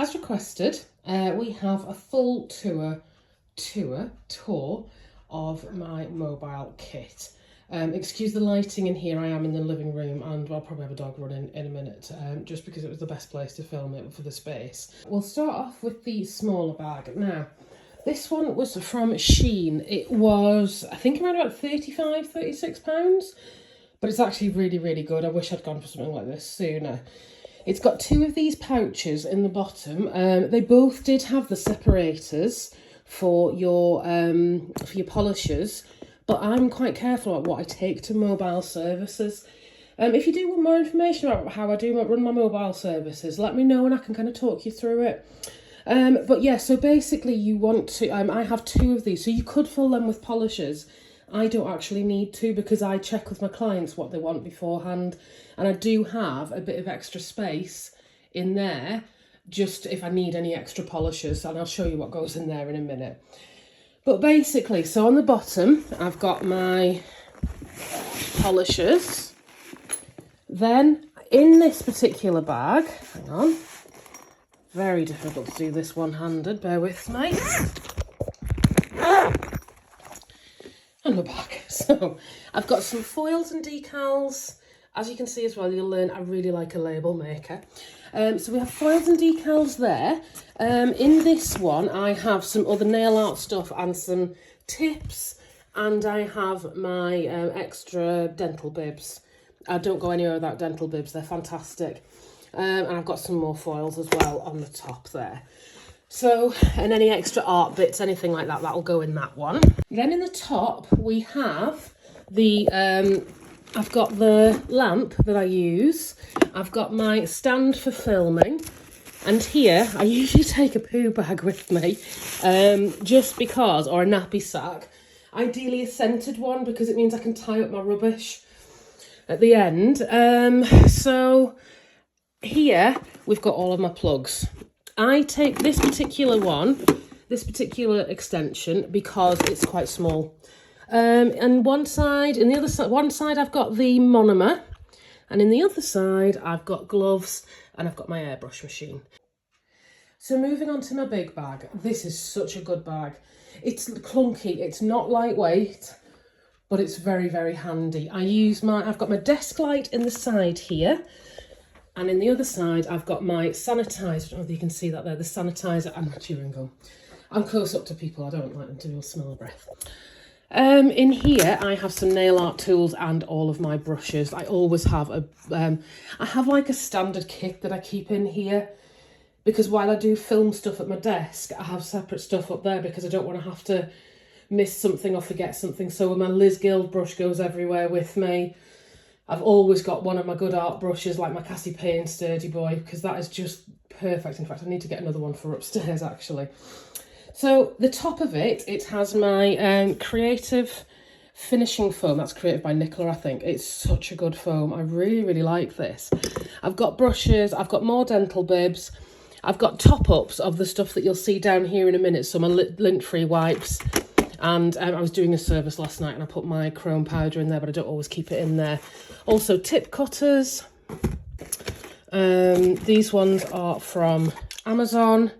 as requested, we have a full tour of my mobile kit. Excuse the lighting in here, I am in the living room and I'll probably have a dog running in a minute, just because it was the best place to film it for the space. We'll start off with the smaller bag. Now, this one was from Shein. It was, I think, around about £35, £36, but it's actually really, really good. I wish I'd gone for something like this sooner. It's got two of these pouches in the bottom. They both did have the separators for your polishers, but I'm quite careful about what I take to mobile services. If you do want more information about how I do run my mobile services, let me know and I can kind of talk you through it. But yeah, so basically you want to, I have two of these, so you could fill them with polishers. I don't actually need to because I check with my clients what they want beforehand, and I do have a bit of extra space in there just if I need any extra polishers, and I'll show you what goes in there in a minute. But basically, so on the bottom I've got my polishers. Then in this particular bag, hang on, very difficult to do this one-handed, bear with me. And we're back. So I've got some foils and decals. As you can see as well, you'll learn I really like a label maker. So we have foils and decals there. In this one, I have some other nail art stuff and some tips, and I have my extra dental bibs. I don't go anywhere without dental bibs, they're fantastic. And I've got some more foils as well on the top there. So, and any extra art bits, anything like that, that'll go in that one. Then in the top, we have the, I've got the lamp that I use. I've got my stand for filming. And here, I usually take a poo bag with me, just because, or a nappy sack. Ideally a scented one, because it means I can tie up my rubbish at the end. So here, we've got all of my plugs. I take this particular one, this particular extension, because it's quite small. And one side, in the other side, one side I've got the monomer, and in the other side I've got gloves and I've got my airbrush machine. So moving on to my big bag. This is such a good bag. It's clunky, it's not lightweight, but it's very, very handy. I've got my desk light in the side here. And in the other side, I've got my sanitizer. I don't know if you can see that there, the sanitizer and my chewing gum. I'm close up to people, I don't like them to smell of breath. In here, I have some nail art tools and all of my brushes. I always have I have like a standard kit that I keep in here, because while I do film stuff at my desk, I have separate stuff up there because I don't want to have to miss something or forget something. So my Liz Guild brush goes everywhere with me. I've always got one of my good art brushes, like my Cassie Payne Sturdy Boy, because that is just perfect. In fact, I need to get another one for upstairs, actually. So the top of it, it has my creative finishing foam. That's created by Nicola, I think. It's such a good foam. I really, really like this. I've got brushes. I've got more dental bibs. I've got top-ups of the stuff that you'll see down here in a minute. So my lint-free wipes. And I was doing a service last night and I put my chrome powder in there, but I don't always keep it in there. Also tip cutters. These ones are from Amazon.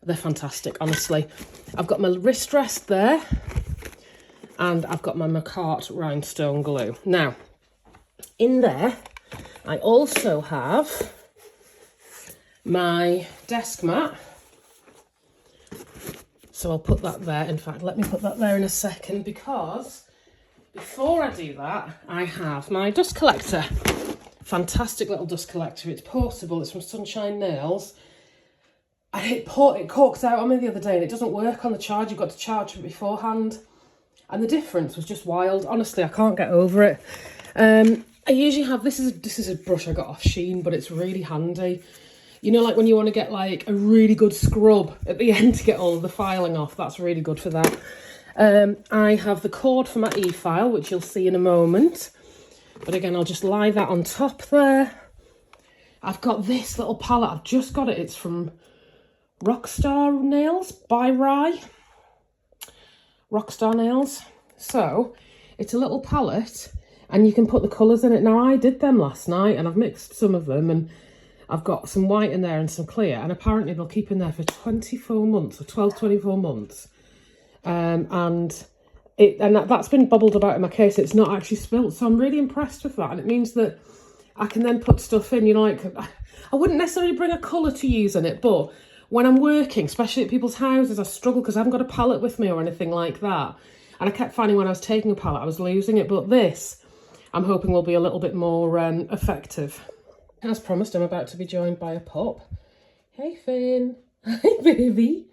They're fantastic, honestly. I've got my wrist rest there. And I've got my Macart rhinestone glue. Now, in there, I also have my desk mat. So I'll put that there. In fact, let me put that there in a second, because before I do that, I have my dust collector. Fantastic little dust collector. It's portable. It's from Sunshine Nails. And it corked out on me the other day and it doesn't work on the charge. You've got to charge it beforehand. And the difference was just wild. Honestly, I can't get over it. I usually have, this is a brush I got off Shein, but it's really handy. You know, like when you want to get like a really good scrub at the end to get all of the filing off, that's really good for that. I have the cord for my e-file, which you'll see in a moment. But again, I'll just lie that on top there. I've got this little palette. I've just got it. It's from Rockstar Nails by Rye. Rockstar Nails. So it's a little palette and you can put the colours in it. Now I did them last night and I've mixed some of them, and I've got some white in there and some clear, and apparently they'll keep in there for 24 months, or 12, 24 months. And that's been bubbled about in my case. It's not actually spilt, so I'm really impressed with that. And it means that I can then put stuff in, you know, like, I wouldn't necessarily bring a colour to use in it, but when I'm working, especially at people's houses, I struggle because I haven't got a palette with me or anything like that. And I kept finding when I was taking a palette, I was losing it. But this, I'm hoping, will be a little bit more effective. As promised, I'm about to be joined by a pup. Hey, Finn. Hi, baby.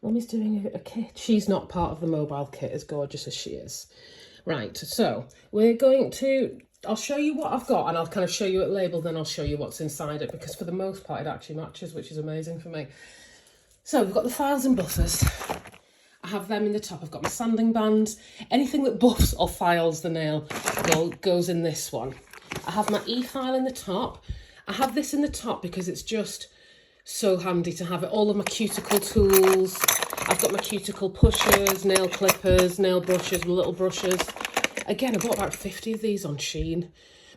Mummy's doing a kit. She's not part of the mobile kit, as gorgeous as she is. Right, so we're going to... I'll show you what I've got, and I'll kind of show you it labelled, then I'll show you what's inside it, because for the most part it actually matches, which is amazing for me. So we've got the files and buffers. I have them in the top. I've got my sanding bands. Anything that buffs or files the nail goes in this one. I have my e-file in the top. I have this in the top because it's just so handy to have it. All of my cuticle tools. I've got my cuticle pushers, nail clippers, nail brushes, little brushes. Again, I bought about 50 of these on Shein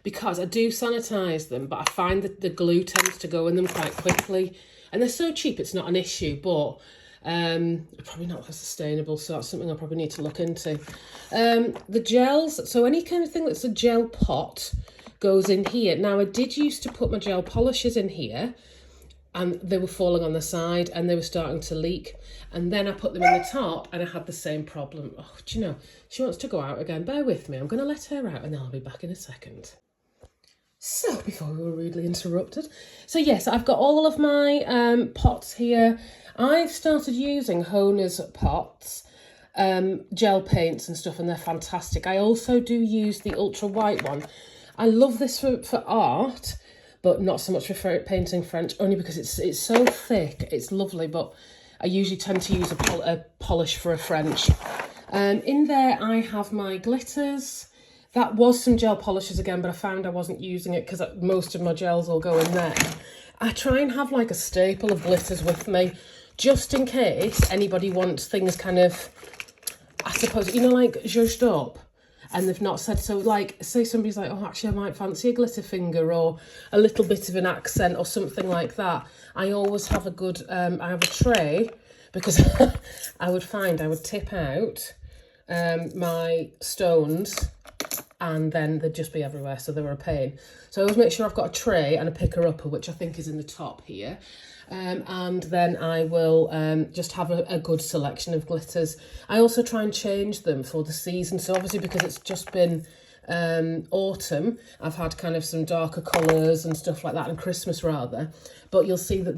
because I do sanitise them, but I find that the glue tends to go in them quite quickly. And they're so cheap, it's not an issue, but probably not that sustainable, so that's something I probably need to look into. The gels, so any kind of thing that's a gel pot goes in here. Now, I did used to put my gel polishes in here, and they were falling on the side and they were starting to leak. And then I put them in the top and I had the same problem. Oh, do you know, she wants to go out again. Bear with me. I'm going to let her out and then I'll be back in a second. So, before we were rudely interrupted. So, yes, I've got all of my pots here. I've started using Honer's pots, gel paints and stuff, and they're fantastic. I also do use the ultra white one. I love this for art, but not so much for painting French, only because it's so thick. It's lovely, but I usually tend to use a polish for a French. In there I have my glitters. That was some gel polishes again, but I found I wasn't using it because most of my gels will go in there. I try and have like a staple of glitters with me, just in case anybody wants things kind of, I suppose, you know, like zhuzhed up. And they've not said so, like, say somebody's like, oh, actually, I might fancy a glitter finger or a little bit of an accent or something like that. I always have a good, I have a tray, because I would tip out my stones and then they'd just be everywhere, so they were a pain. So I always make sure I've got a tray and a picker-upper, which I think is in the top here. And then I will just have a good selection of glitters. I also try and change them for the season. So obviously, because it's just been autumn, I've had kind of some darker colours and stuff like that, and Christmas rather. But you'll see that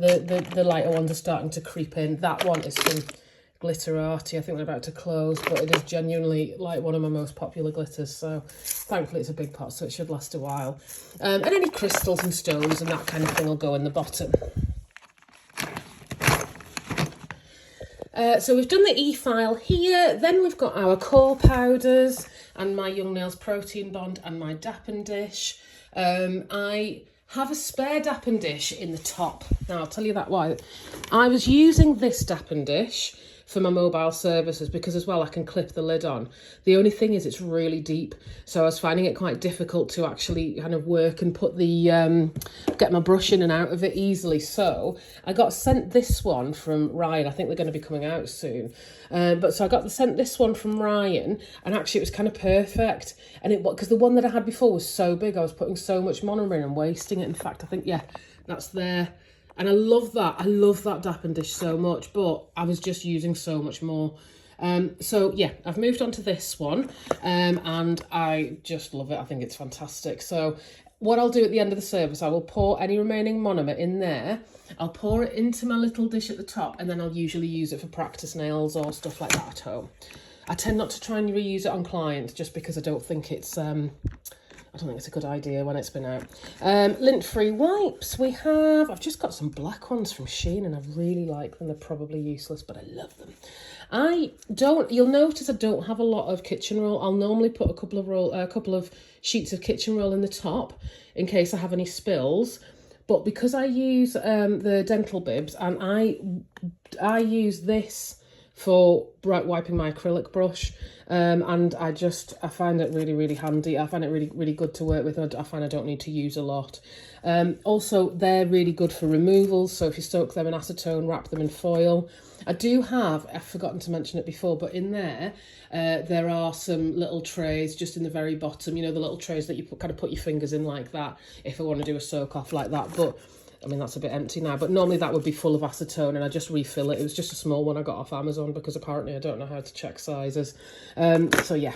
the lighter ones are starting to creep in. That one is some Glitter Arty. I think they're about to close, but it is genuinely like one of my most popular glitters. So thankfully it's a big pot, so it should last a while. And any crystals and stones and that kind of thing will go in the bottom. So we've done the e-file here, then we've got our core powders and my Young Nails Protein Bond and my Dappen dish. I have a spare Dappen dish in the top. Now I'll tell you that why. I was using this Dappen dish for my mobile services because as well I can clip the lid on. The only thing is it's really deep, so I was finding it quite difficult to actually kind of work and put the get my brush in and out of it easily. So I got sent this one from Ryan. I think they're going to be coming out soon, so I got sent this one from Ryan, and actually it was kind of perfect. And it because the one that I had before was so big, I was putting so much monomer in and wasting it. In fact, I think, yeah, that's there. And I love that. I love that Dappen dish so much, but I was just using so much more. So yeah, I've moved on to this one, and I just love it. I think it's fantastic. So what I'll do at the end of the service, I will pour any remaining monomer in there. I'll pour it into my little dish at the top, and then I'll usually use it for practice nails or stuff like that at home. I tend not to try and reuse it on clients just because I don't think it's a good idea when it's been out. Lint-free wipes we have. I've just got some black ones from Shein and I really like them. They're probably useless, but I love them. You'll notice I don't have a lot of kitchen roll. I'll normally put a couple of sheets of kitchen roll in the top in case I have any spills. But because I use the dental bibs, and I use this for wiping my acrylic brush, and I find it really handy. I find it really good to work with, and I find I don't need to use a lot. Also, they're really good for removals, so if you soak them in acetone, wrap them in foil. I've forgotten to mention it before, but in there are some little trays just in the very bottom, you know, the little trays that you kind of put your fingers in like that if I want to do a soak off like that. But I mean, that's a bit empty now, but normally that would be full of acetone, and I just refill it. It was just a small one I got off Amazon because apparently I don't know how to check sizes. So yeah.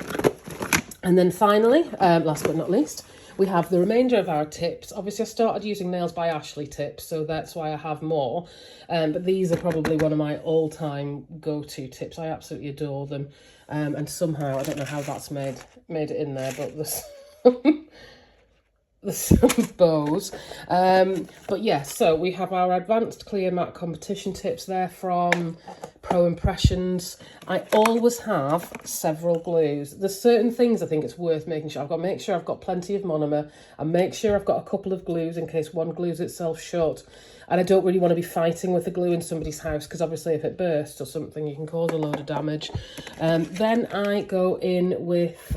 And then finally, last but not least, we have the remainder of our tips. Obviously, I started using Nails by Ashley tips, so that's why I have more. But these are probably one of my all-time go-to tips. I absolutely adore them. And somehow, I don't know how that's made it in there, but there's some bows. But yeah, so we have our advanced clear matte competition tips there from Pro Impressions. I always have several glues. There's certain things I think it's worth making sure. I've got to make sure I've got plenty of monomer, and make sure I've got a couple of glues in case one glues itself shut. And I don't really want to be fighting with the glue in somebody's house, because obviously if it bursts or something, you can cause a load of damage. Then I go in with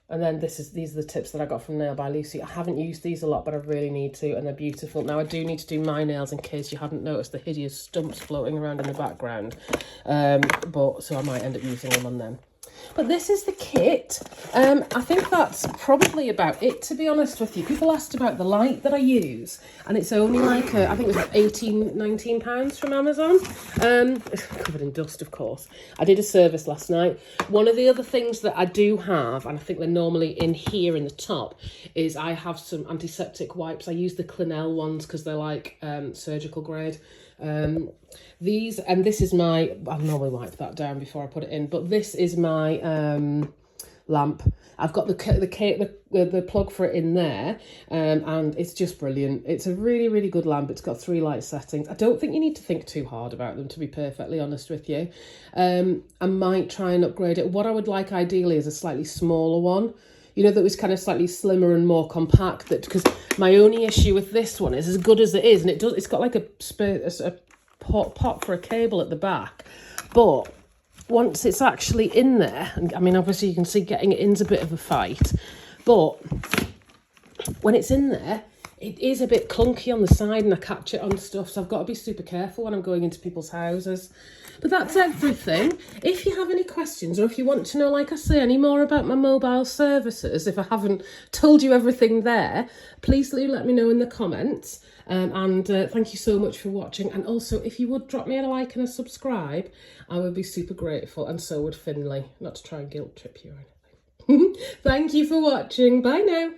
and then these are the tips that I got from Nail by Lucy. I haven't used these a lot, but I really need to, and they're beautiful. Now, I do need to do my nails in case you hadn't noticed the hideous stumps floating around in the background. So I might end up using them on them. But this is the kit. I think that's probably about it, to be honest with you. People asked about the light that I use, and it's only like, I think it was like £19 from Amazon. It's covered in dust, of course. I did a service last night. One of the other things that I do have, and I think they're normally in here in the top, is I have some antiseptic wipes. I use the Clinell ones because they're like surgical grade. This is my, I normally wipe that down before I put it in, but this is my lamp. I've got the plug for it in there, and it's just brilliant. It's a really good lamp. It's got 3 light settings. I don't think you need to think too hard about them, to be perfectly honest with you. I might try and upgrade it. What I would like ideally is a slightly smaller one, you know, that was kind of slightly slimmer and more compact. That, because my only issue with this one is, as good as it is, and it's got like a pot for a cable at the back, but once it's actually in there, and I mean, obviously you can see getting it in's a bit of a fight, but when it's in there, it is a bit clunky on the side, and I catch it on stuff, so I've got to be super careful when I'm going into people's houses. But that's everything. If you have any questions, or if you want to know, like I say, any more about my mobile services, if I haven't told you everything there, please do let me know in the comments. Thank you so much for watching. And also, if you would drop me a like and a subscribe, I would be super grateful, and so would Finley. Not to try and guilt trip you or anything. Thank you for watching. Bye now.